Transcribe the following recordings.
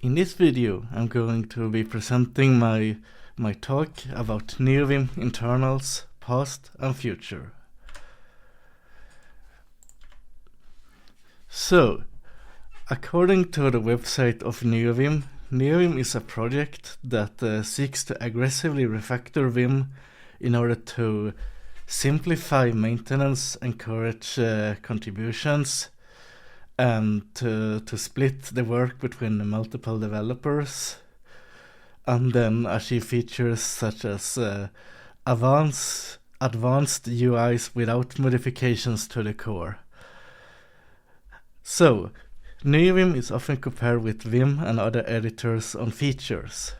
In this video I'm going to be presenting my talk about Neovim internals, past and future. So, according to the website of Neovim, Neovim is a project that seeks to aggressively refactor Vim in order to simplify maintenance, encourage contributions, and to split the work between multiple developers, and then achieve features such as advanced UIs without modifications to the core. So, Neovim is often compared with Vim and other editors on features.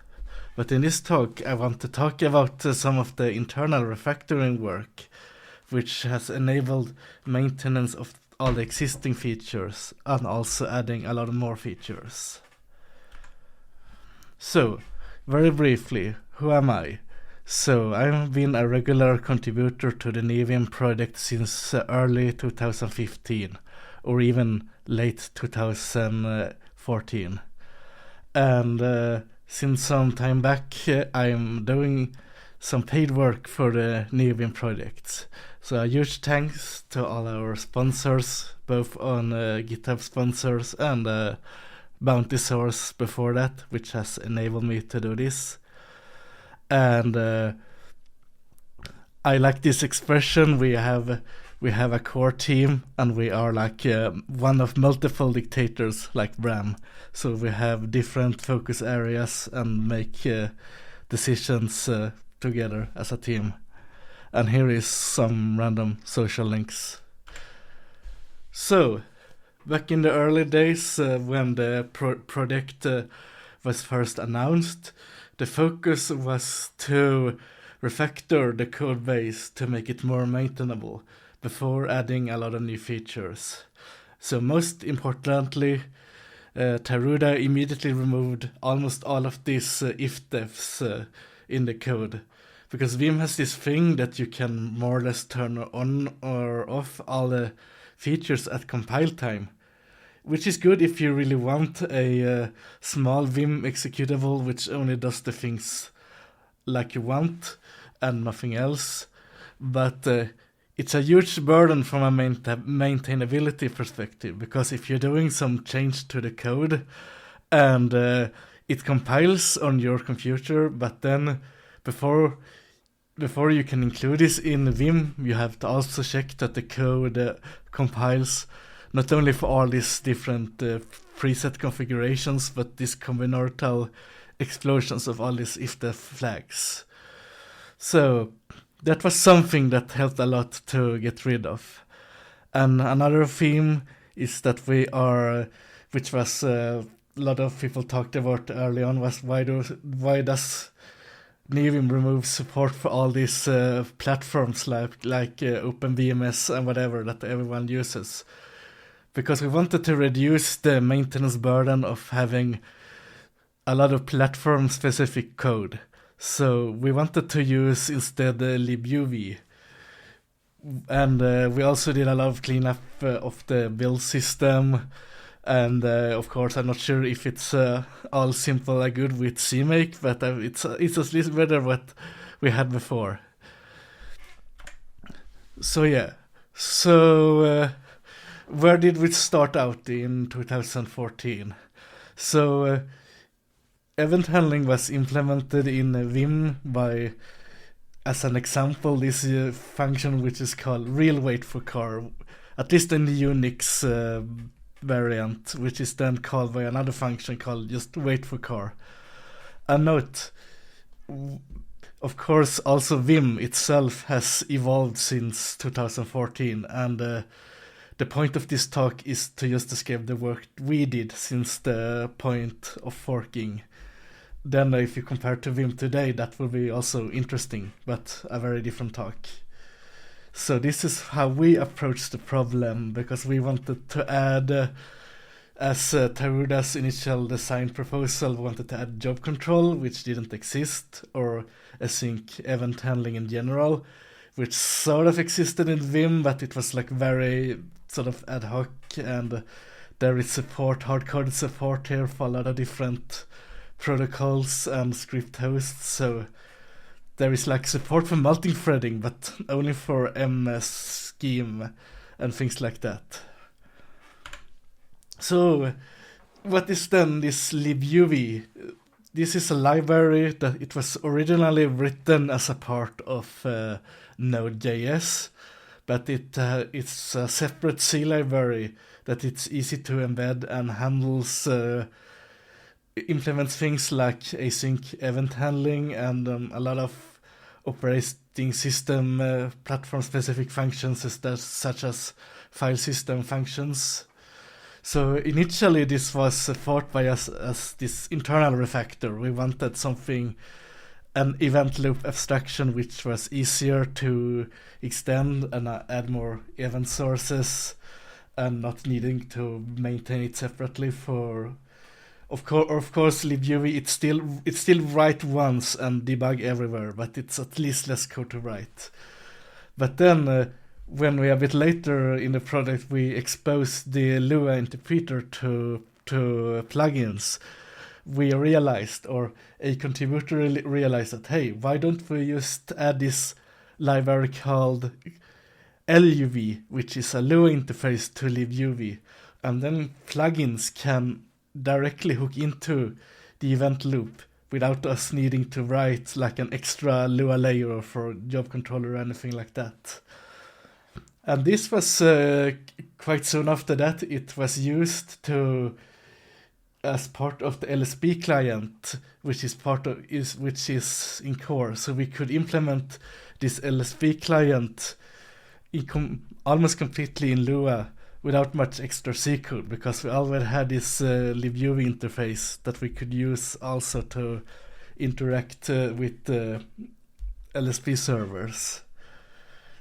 But in this talk I want to talk about some of the internal refactoring work which has enabled maintenance of all the existing features and also adding a lot more features. So, very briefly, who am I? So, I've been a regular contributor to the Neovim project since early 2015 or even late 2014. And since some time back I'm doing some paid work for the Neovim projects. So a huge thanks to all our sponsors, both on GitHub sponsors and Bounty Source before that, which has enabled me to do this. And I like this expression, we have a core team and we are like one of multiple dictators like Bram. So we have different focus areas and make decisions together as a team. And here is some random social links. So, back in the early days when the project was first announced, the focus was to refactor the code base to make it more maintainable before adding a lot of new features. So most importantly, Taruda immediately removed almost all of these if-defs in the code. Because Vim has this thing that you can more or less turn on or off all the features at compile time. Which is good if you really want a small Vim executable which only does the things like you want and nothing else. But it's a huge burden from a maintainability perspective, because if you're doing some change to the code and it compiles on your computer, but then before you can include this in Vim, you have to also check that the code compiles not only for all these different preset configurations, but these combinatorial explosions of all these if-def flags. So that was something that helped a lot to get rid of. And another theme is that which was a lot of people talked about early on, was why does Neovim remove support for all these platforms like OpenVMS and whatever that everyone uses? Because we wanted to reduce the maintenance burden of having a lot of platform-specific code. So we wanted to use instead Libuv. And we also did a lot of cleanup of the build system. And of course, I'm not sure if it's all simple and good with CMake, but it's at least better what we had before. So yeah, where did we start out in 2014? So event handling was implemented in Vim by, as an example, this function which is called real wait for car, at least in the Unix variant, which is then called by another function called just wait for car. And note, of course, also Vim itself has evolved since 2014, and the point of this talk is to just describe the work we did since the point of forking. Then if you compare to Vim today, that will be also interesting, but a very different talk. So this is how we approached the problem, because we wanted to add, as Taruda's initial design proposal, we wanted to add job control, which didn't exist, or async event handling in general, which sort of existed in Vim, but it was like very sort of ad hoc, and there is support, hard-coded support here for a lot of different protocols and script hosts. So there is like support for multi-threading, but only for MS scheme and things like that. So what is then this libuv? This is a library that it was originally written as a part of Node.js, but it's a separate C library that it's easy to embed and handles, implements things like async event handling and a lot of operating system platform-specific functions such as file system functions. So initially this was thought by us as this internal refactor. We wanted an event loop abstraction which was easier to extend and add more event sources and not needing to maintain it separately for... Of course, libuv, it's still write once and debug everywhere, but it's at least less code to write. But then... when we a bit later in the project we exposed the Lua interpreter to plugins, we realized, or a contributor realized that, hey, why don't we just add this library called LUV, which is a Lua interface to libuv, and then plugins can directly hook into the event loop without us needing to write like an extra Lua layer for job controller or anything like that. And this was quite soon after that it was used as part of the LSP client, which is in core. So we could implement this LSP client almost completely in Lua without much extra C code, because we already had this libuv interface that we could use also to interact with LSP servers.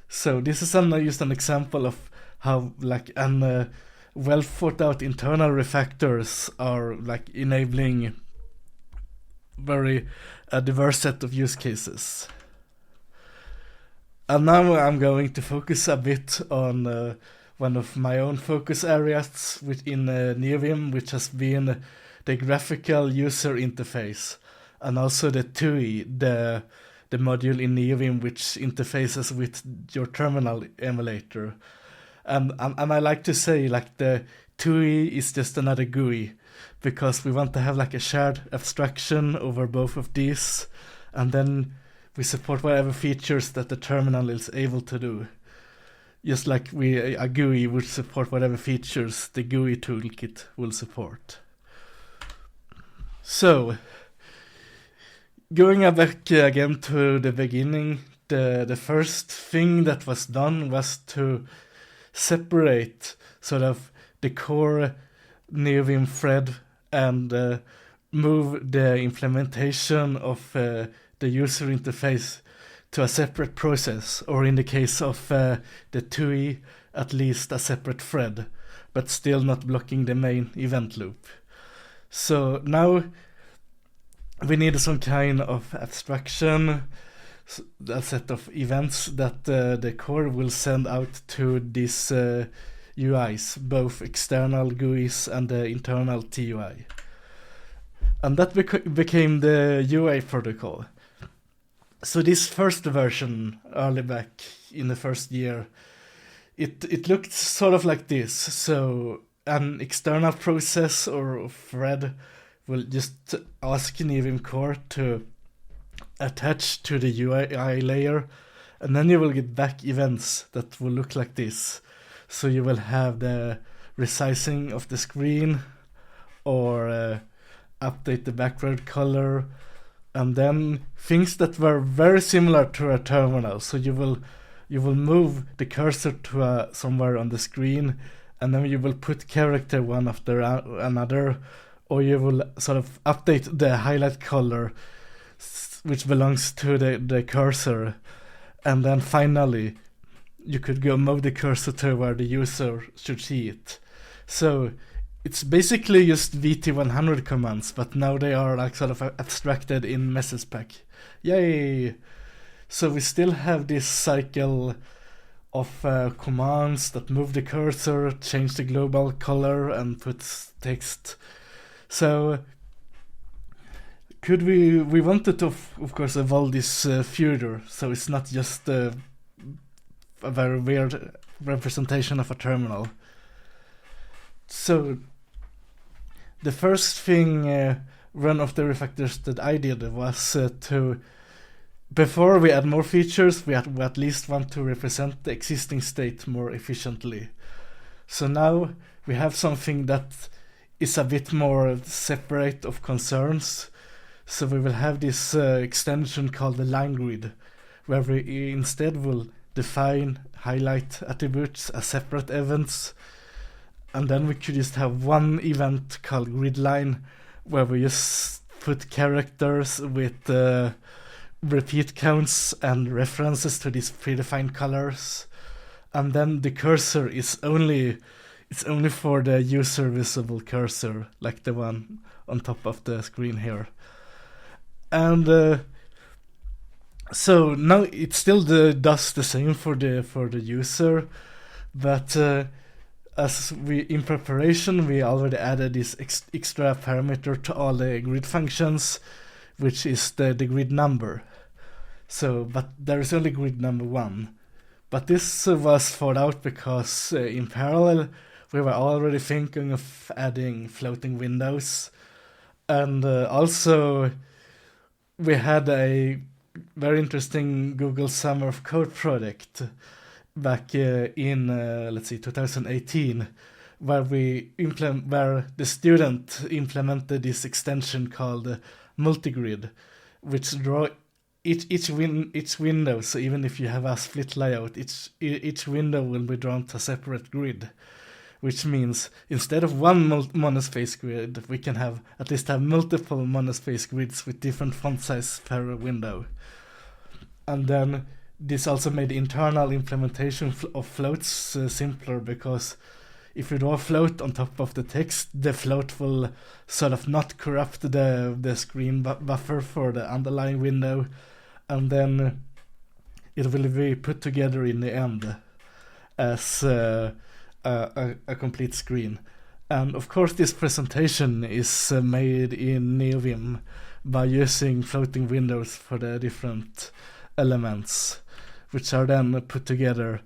So this is just an example of how well thought out internal refactors are like enabling very diverse set of use cases. And now I'm going to focus a bit on one of my own focus areas within Neovim, which has been the graphical user interface, and also the TUI, the module in Neovim which interfaces with your terminal emulator. And I like to say like the TUI is just another GUI, because we want to have like a shared abstraction over both of these, and then we support whatever features that the terminal is able to do. Just like a GUI would support whatever features the GUI toolkit will support. So, going back again to the beginning, the first thing that was done was to separate sort of the core Neovim thread and move the implementation of the user interface to a separate process, or in the case of the TUI, at least a separate thread, but still not blocking the main event loop. So now we need some kind of abstraction, a set of events that the core will send out to these UIs, both external GUIs and the internal TUI. And that became the UI protocol. So this first version, early back in the first year, it looked sort of like this. So an external process or thread will just ask Neovim core to attach to the UI layer, and then you will get back events that will look like this. So you will have the resizing of the screen, or update the background color, and then things that were very similar to a terminal. So you will move the cursor to somewhere on the screen, and then you will put character one after another, or you will sort of update the highlight color which belongs to the cursor, and then finally you could go move the cursor to where the user should see it. So it's basically just VT100 commands, but now they are like sort of abstracted in message pack. Yay! So we still have this cycle commands that move the cursor, change the global color, and put text. So we wanted to of course evolve this further, so it's not just a very weird representation of a terminal. So the first thing one of the refactors that I did was to, before we add more features, we at least want to represent the existing state more efficiently. So now we have something that is a bit more separate of concerns. So we will have this extension called the line grid, where we instead will define highlight attributes as separate events. And then we could just have one event called grid line, where we just put characters with repeat counts and references to these predefined colors. And then the cursor is only for the user visible cursor, like the one on top of the screen here. And so now it still does the same for the user, but as we in preparation we already added this extra parameter to all the grid functions, which is the grid number. So, but there is only grid number 1. But this was thought out because in parallel we were already thinking of adding floating windows, and also we had a very interesting Google Summer of Code project back in 2018, where where the student implemented this extension called multigrid, which draw each window. So even if you have a split layout, each window will be drawn to a separate grid, which means instead of one monospace grid, we can at least have multiple monospace grids with different font size per window. And then this also made the internal implementation of floats simpler, because if you draw a float on top of the text, the float will sort of not corrupt the screen buffer for the underlying window, and then it will be put together in the end as a complete screen. And of course this presentation is made in Neovim by using floating windows for the different elements, which are then put together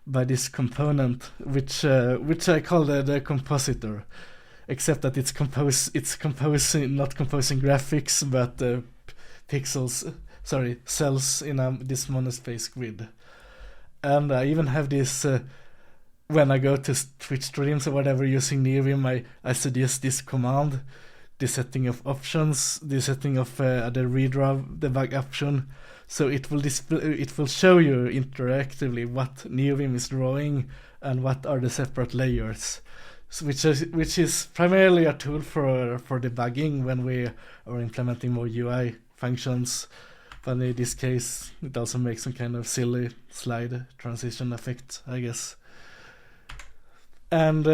by this component, which I call the compositor, except that it's composing, not composing graphics, but cells in this monospace grid. And I even have this when I go to Twitch streams or whatever using Neovim, I suggest this command, the setting of options, the setting of the redraw debug option. So it will show you interactively what Neovim is drawing and what are the separate layers, so which is primarily a tool for debugging when we are implementing more UI functions. But in this case, it also makes some kind of silly slide transition effect, I guess. And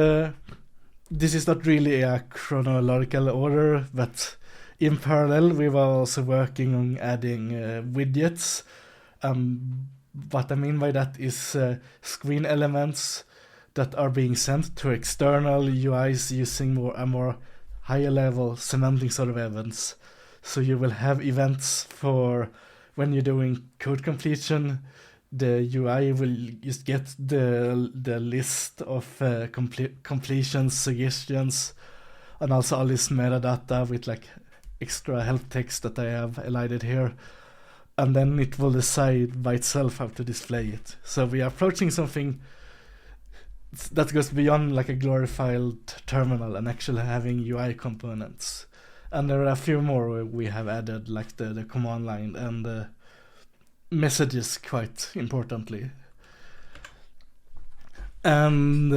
this is not really a chronological order, but in parallel, we were also working on adding widgets. What I mean by that is screen elements that are being sent to external UIs using a more higher level semantic sort of events. So you will have events for when you're doing code completion. The UI will just get the list of completion suggestions, and also all this metadata with like extra help text that I have elided here, and then it will decide by itself how to display it. So we are approaching something that goes beyond like a glorified terminal and actually having UI components. And there are a few more we have added, like the command line and the messages, quite importantly. And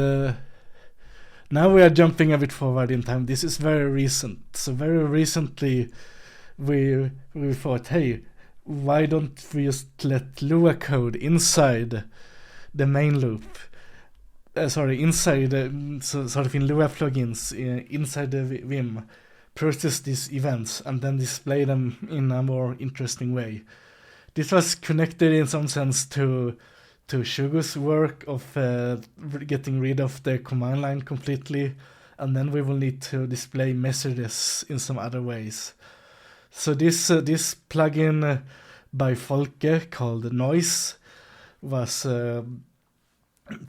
now we are jumping a bit forward in time. This is very recent. So very recently we thought, hey, why don't we just let Lua code inside the main loop? Inside sort of in Lua plugins, inside the Vim, process these events and then display them in a more interesting way. This was connected in some sense to to Shugo's work of getting rid of the command line completely, and then we will need to display messages in some other ways. So this plugin by Folke called Noise was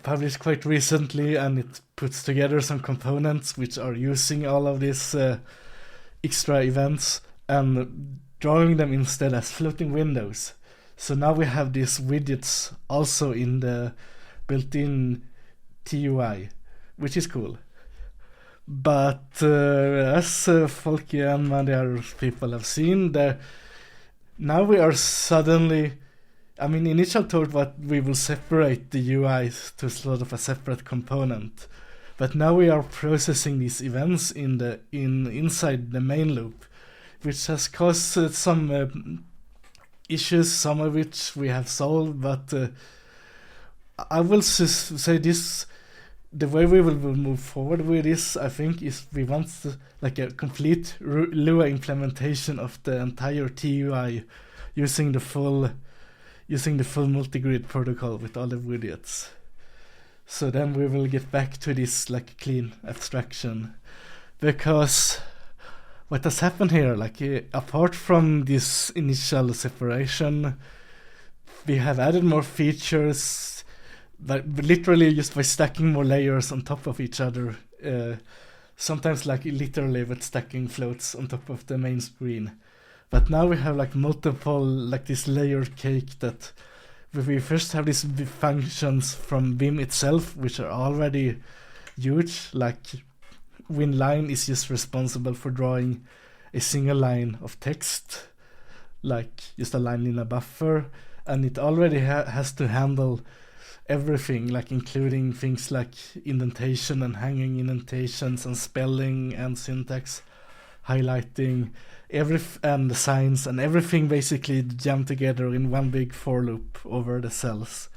published quite recently, and it puts together some components which are using all of these extra events and drawing them instead as floating windows. So now we have these widgets also in the built-in TUI, which is cool. But as Folke and many other people have seen, now we are suddenly, initial thought that we will separate the UIs to sort of a separate component. But now we are processing these events inside the main loop, which has caused some issues, some of which we have solved. But I will say this: the way we will move forward with this, I think, is we want a complete Lua implementation of the entire TUI using the full multi-grid protocol with all the widgets. So then we will get back to this clean abstraction, because what has happened here, apart from this initial separation, we have added more features, literally just by stacking more layers on top of each other. Sometimes literally with stacking floats on top of the main screen. But now we have multiple, this layer cake that we first have these functions from Vim itself, which are already huge. WinLine is just responsible for drawing a single line of text, just a line in a buffer, and it already has to handle everything, including things like indentation and hanging indentations and spelling and syntax, highlighting, and the signs and everything basically jammed together in one big for loop over the cells.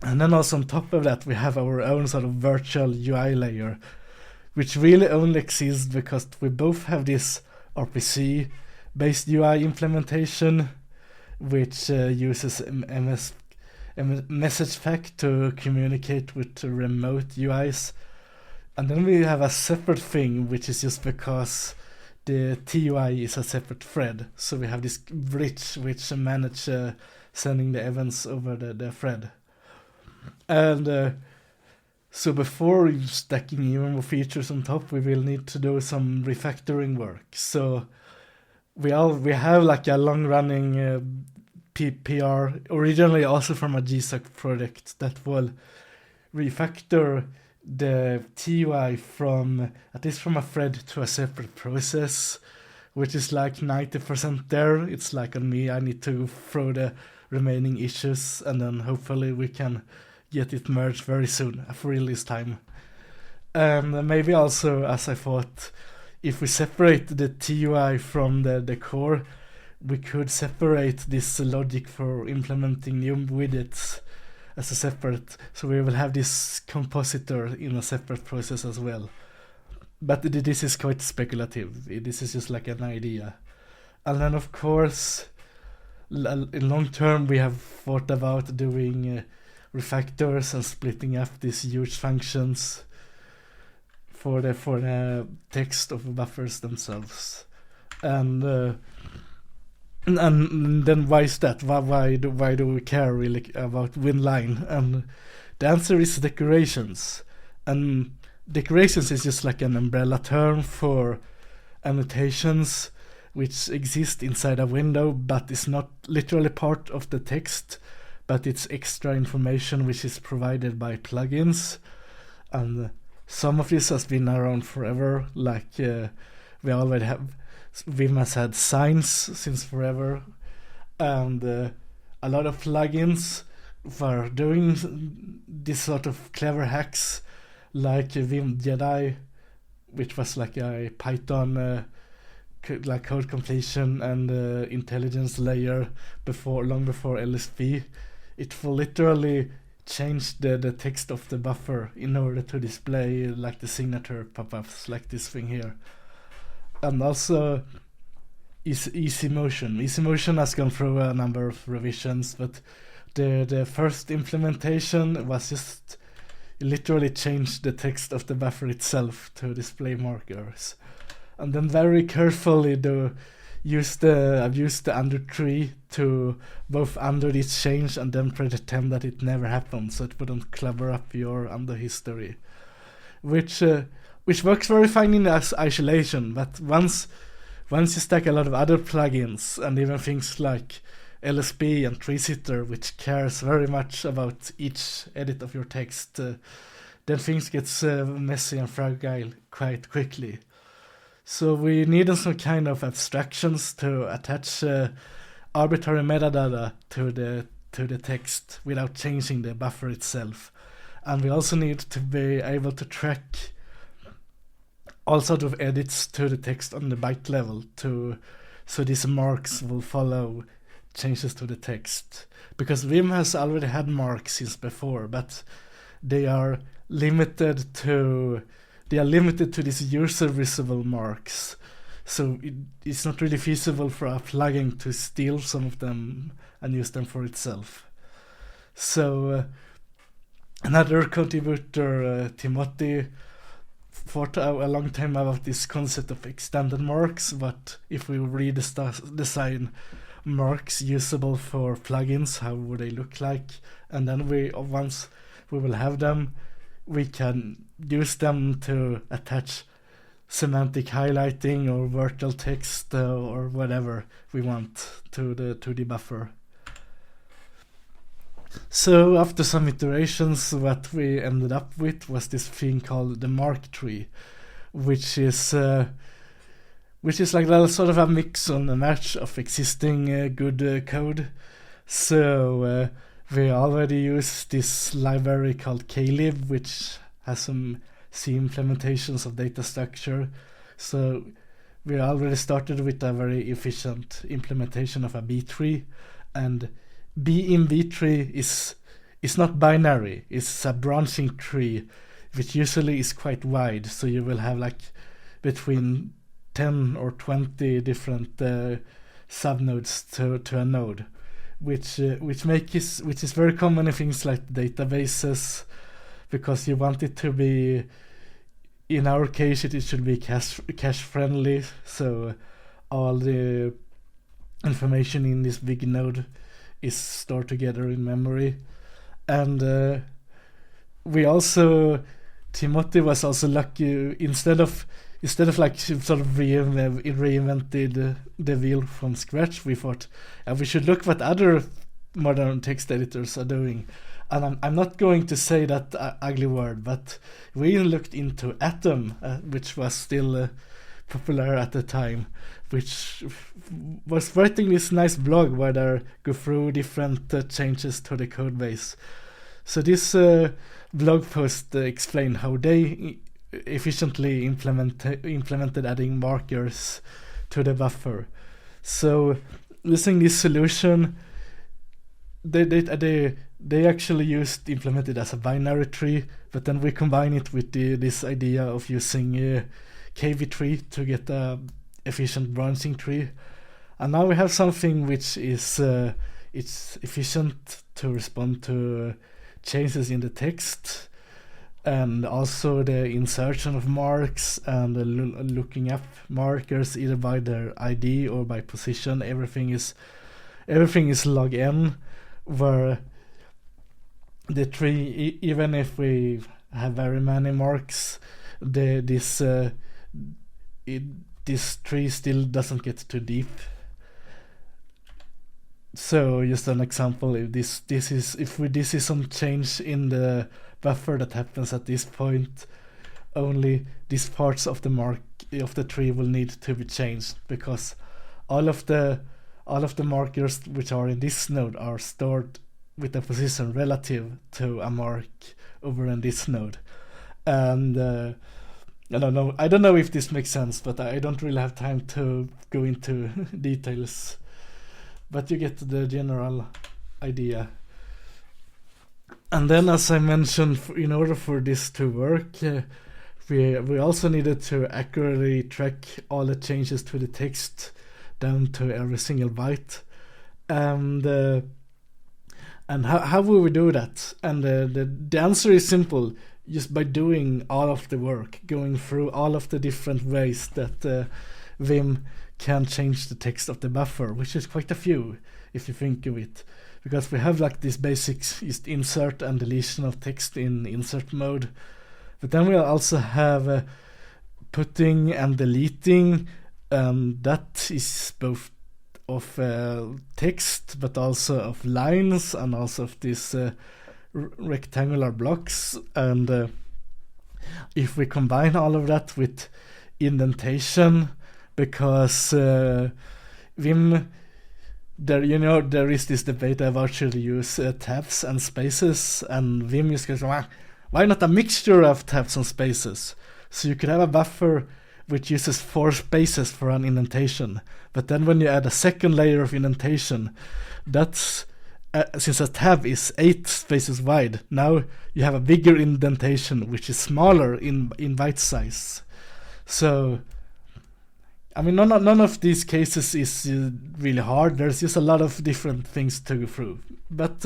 And then also on top of that, we have our own sort of virtual UI layer, which really only exists because we both have this RPC-based UI implementation, which uses message fact to communicate with remote UIs. And then we have a separate thing, which is just because the TUI is a separate thread. So we have this bridge which manage sending the events over the thread. And so before stacking even more features on top, we will need to do some refactoring work. So we have a long-running PR, originally also from a GSOC project, that will refactor the TUI from a thread to a separate process, which is 90% there. It's on me, I need to throw the remaining issues, and then hopefully we can get it merged very soon, for release time. And maybe also, as I thought, if we separate the TUI from the core, we could separate this logic for implementing new widgets as a separate, so we will have this compositor in a separate process as well. But this is quite speculative. This is just an idea. And then of course, in long term, we have thought about doing refactors and splitting up these huge functions for the text of buffers themselves. And then why is that? Why do we care really about WinLine? And the answer is decorations. And decorations is just an umbrella term for annotations which exist inside a window, but is not literally part of the text, but it's extra information which is provided by plugins. And some of this has been around forever, we already have. Vim has had signs since forever, and a lot of plugins for doing this sort of clever hacks, like Vim Jedi, which was a Python code completion and intelligence layer long before LSP. It will literally change the text of the buffer in order to display the signature pop-ups, like this thing here. And also Easy Motion. Easy Motion has gone through a number of revisions, but The first implementation was just literally change the text of the buffer itself to display markers, and then very carefully I've used the undo tree to both undo this change and then pretend that it never happened, so it wouldn't clutter up your undo history, which works very fine in isolation. But once you stack a lot of other plugins and even things like LSB and TreeSitter, which cares very much about each edit of your text, then things gets messy and fragile quite quickly. So we needed some kind of abstractions to attach arbitrary metadata to the text without changing the buffer itself. And we also need to be able to track all sort of edits to the text on the byte level so these marks will follow changes to the text. Because Vim has already had marks since before, but they are limited to these user visible marks. So it's not really feasible for a plugin to steal some of them and use them for itself. So another contributor, Timothy, thought a long time about this concept of extended marks, but if we redesign marks usable for plugins, how would they look like? And then once we will have them, we can use them to attach semantic highlighting or virtual text or whatever we want to the buffer. So after some iterations, what we ended up with was this thing called the mark tree, which is like a sort of a mix and a match of existing good code. So we already use this library called klib, which has some C implementations of data structure. So we already started with a very efficient implementation of a B tree, and B in B tree is not binary. It's a branching tree, which usually is quite wide. So you will have like between 10 or 20 different subnodes to a node, which is very common in things like databases, because you want it to be, in our case, it should be cache friendly. So all the information in this big node is stored together in memory. And Timothy was also lucky, instead of like sort of reinvented the wheel from scratch, we thought we should look what other modern text editors are doing. And I'm not going to say that ugly word, but we looked into Atom, which was still popular at the time, which was writing this nice blog where they go through different changes to the code base. So this blog post explained how they efficiently implemented adding markers to the buffer. So using this solution, they actually implemented as a binary tree, but then we combine it with this idea of using KV tree to get a efficient branching tree, and now we have something which is it's efficient to respond to changes in the text, and also the insertion of marks and looking up markers either by their ID or by position. Everything is log n, where the tree, even if we have very many marks, this tree still doesn't get too deep. So just an example, if this is some change in the buffer that happens at this point, only these parts of the tree will need to be changed, because all of the markers which are in this node are stored with a position relative to a mark over in this node. And I don't know if this makes sense, but I don't really have time to go into details. But you get the general idea. And then, as I mentioned, in order for this to work, we also needed to accurately track all the changes to the text down to every single byte. And And how will we do that? And the answer is simple, just by doing all of the work, going through all of the different ways that Vim can change the text of the buffer, which is quite a few if you think of it. Because we have like this basics, just insert and deletion of text in insert mode. But then we also have putting and deleting, that is both of text, but also of lines and also of these rectangular blocks. And if we combine all of that with indentation, because Vim, there is this debate about should you use tabs and spaces, and Vim just goes, why not a mixture of tabs and spaces? So you could have a buffer which uses 4 spaces for an indentation, but then when you add a second layer of indentation, that's since a tab is 8 spaces wide, now you have a bigger indentation which is smaller in byte size. So I mean, none of these cases is really hard. There's just a lot of different things to go through. But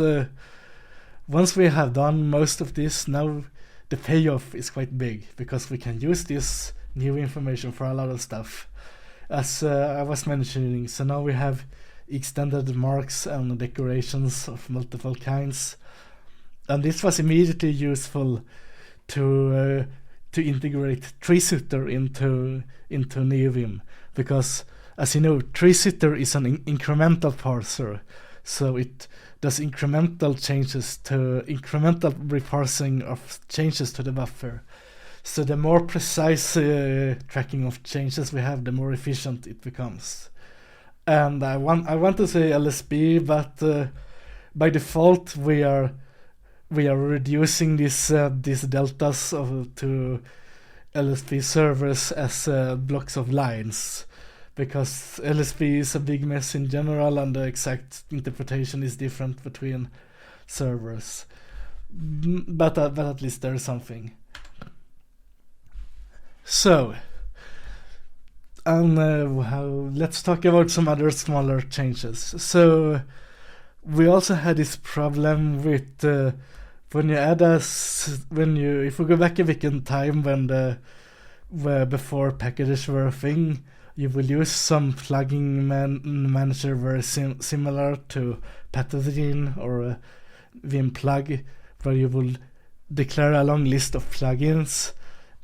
once we have done most of this, now the payoff is quite big, because we can use this new information for a lot of stuff. As I was mentioning, so now we have extended marks and decorations of multiple kinds. And this was immediately useful to integrate tree-sitter into Neovim, because as you know, tree-sitter is an incremental parser, so it does incremental reparsing of changes to the buffer. So the more precise tracking of changes we have, the more efficient it becomes. And I want to say LSB, but by default we are reducing these deltas to LSB servers as blocks of lines, because LSB is a big mess in general, and the exact interpretation is different between servers. But at least there is something. So, let's talk about some other smaller changes. So, we also had this problem with if we go back a bit in time where before packages were a thing, you will use some plugin manager very similar to Pathogen or Vim plug, where you will declare a long list of plugins,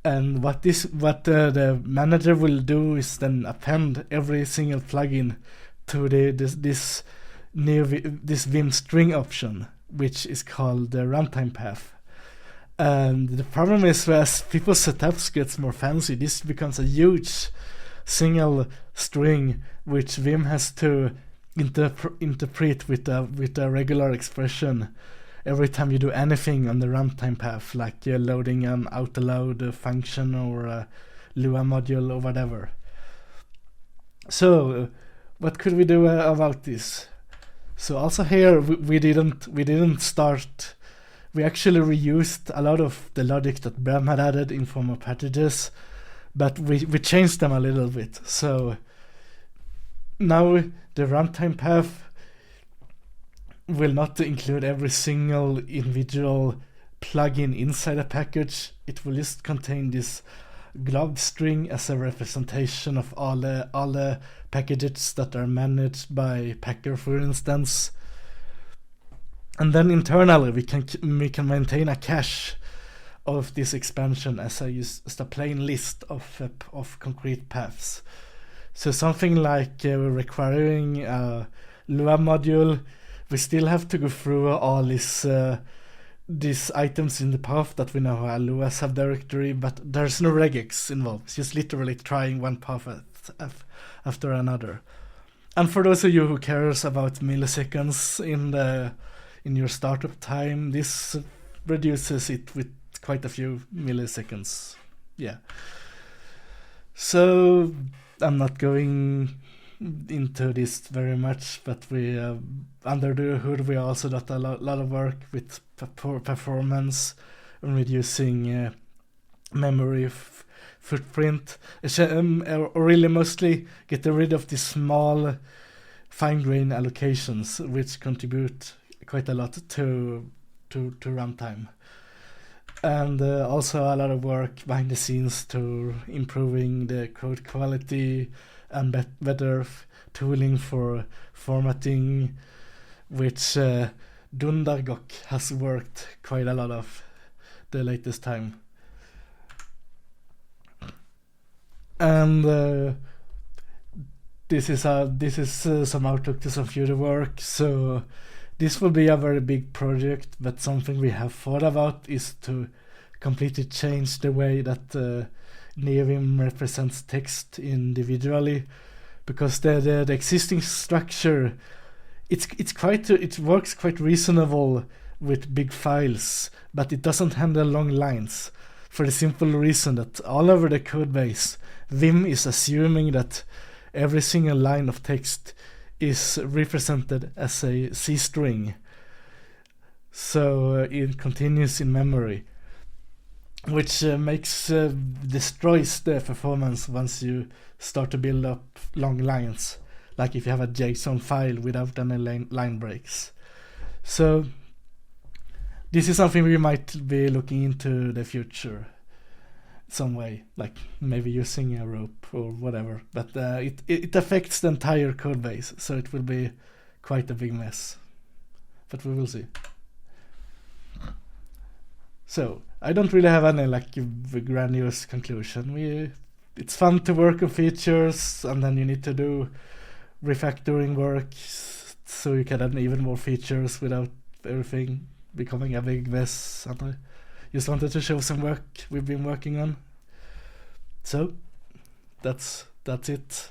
and what the manager will do is then append every single plugin to this Vim string option, which is called the runtime path. And the problem is, as people's setups gets more fancy, this becomes a huge single string which Vim has to interpret with a regular expression every time you do anything on the runtime path, like loading an autoload function or a Lua module or whatever. So what could we do about this? So also here we didn't start. We actually reused a lot of the logic that Bram had added in form of packages, but we changed them a little bit. So now the runtime path will not include every single individual plugin inside a package. It will just contain this glob string as a representation of all the packages that are managed by Packer, for instance. And then internally we can maintain a cache of this expansion as a plain list of concrete paths. So something like requiring a Lua module, we still have to go through all these items in the path that we know are a Lua subdirectory, but there's no regex involved. It's just literally trying one path after another. And for those of you who cares about milliseconds in your startup time, this reduces it with quite a few milliseconds. Yeah. So I'm not going into this very much, but we under the hood we also did a lot of work with performance and reducing memory footprint, or really mostly get rid of the small fine-grained allocations which contribute quite a lot to runtime. And also a lot of work behind the scenes to improving the code quality and better tooling for formatting, which Dundargok has worked quite a lot of the latest time. And this is some outlook to some future work. So this will be a very big project, but something we have thought about is to completely change the way that Neovim represents text individually, because the existing structure, it works quite reasonable with big files, but it doesn't handle long lines, for the simple reason that all over the code base, Vim is assuming that every single line of text is represented as a C string. So it continues in memory, which destroys the performance once you start to build up long lines, like if you have a JSON file without any line breaks. So this is something we might be looking into the future some way, like maybe using a rope or whatever, but it affects the entire code base, so it will be quite a big mess, but we will see. So I don't really have any like grandiose conclusion. It's fun to work on features, and then you need to do refactoring work so you can add even more features without everything becoming a big mess. And I just wanted to show some work we've been working on. So that's it.